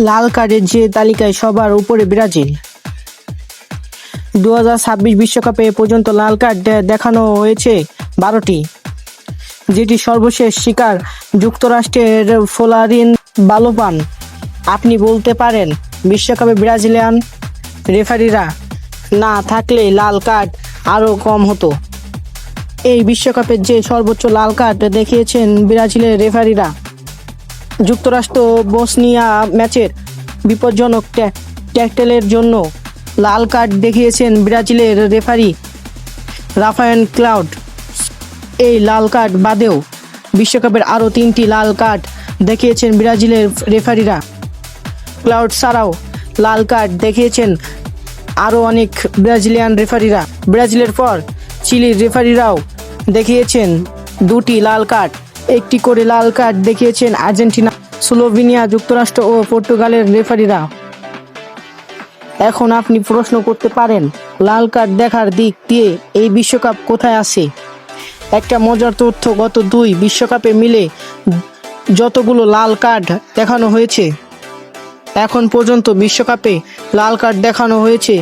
লাল কার্ডের যে তালিকায় সবার উপরে ব্রাজিল। 2026 বিশ্বকাপে এ পর্যন্ত লাল কার্ড দেখানো হয়েছে 12টি, যেটি সর্বশেষ শিকার যুক্তরাষ্ট্রের ফ্লোরিন বালোপান। আপনি বলতে পারেন, বিশ্বকাপে ব্রাজিলিয়ান রেফারিরা না থাকলে লাল কার্ড আরও কম হতো। এই বিশ্বকাপের যে সর্বোচ্চ লাল কার্ড দেখিয়েছেন ব্রাজিলের রেফারিরা। যুক্তরাষ্ট্র বসনিয়া ম্যাচের বিপজ্জনক ট্যাকলের জন্য লাল কার্ড দেখিয়েছেন ব্রাজিলের রেফারি রাফায়েল ক্লাউড। এই লাল কার্ড বাদেও বিশ্বকাপের আরও 3টি লাল কার্ড দেখিয়েছেন ব্রাজিলের রেফারিরা। ক্লাউড ছাড়াও লাল কার্ড দেখিয়েছেন আরও অনেক ব্রাজিলিয়ান রেফারিরা। ব্রাজিলের পর চিলির রেফারিরাও দেখিয়েছেন 2টি লাল কার্ড। একটি করে লাল কার্ড দেখিয়েছেন আর্জেন্টিনা, স্লোভেনিয়া, যুক্তরাষ্ট্র ও পর্তুগালের রেফারিরা। এখন আপনি প্রশ্ন করতে পারেন, লাল কার্ড দেখার দিক দিয়ে এই বিশ্বকাপ কোথায় আছে? একটা মজার তথ্য, গত 2 বিশ্বকাপে মিলে যতগুলো লাল কার্ড দেখানো হয়েছে, এখন পর্যন্ত বিশ্বকাপে লাল কার্ড দেখানো হয়েছে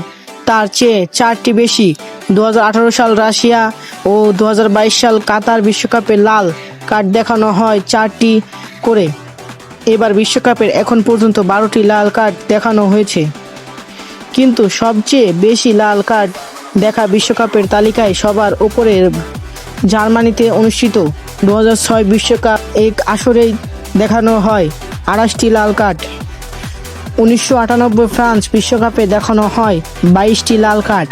তার চেয়ে 4টি বেশি। 2018 সাল রাশিয়া ও 2022 সাল কাতার বিশ্বকাপে লাল কার্ড দেখানো হয় 4টি করে। এবার বিশ্বকাপের এখন পর্যন্ত 12টি লাল কার্ড দেখানো হয়েছে। কিন্তু সবচেয়ে বেশি লাল কার্ড দেখা বিশ্বকাপের তালিকায় সবার উপরে জার্মানিতে অনুষ্ঠিত 2006 বিশ্বকাপ এক আসরেই দেখানো হয় 28টি লাল কার্ড। 1998 ফ্রান্স বিশ্বকাপে দেখানো হয় 22টি লাল কার্ড।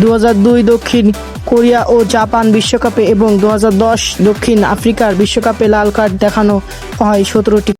2002 দক্ষিণ কোরিয়া ও জাপান বিশ্বকাপে এবং 2010 দক্ষিণ আফ্রিকার বিশ্বকাপে লাল কার্ড দেখানো হয় 17টি।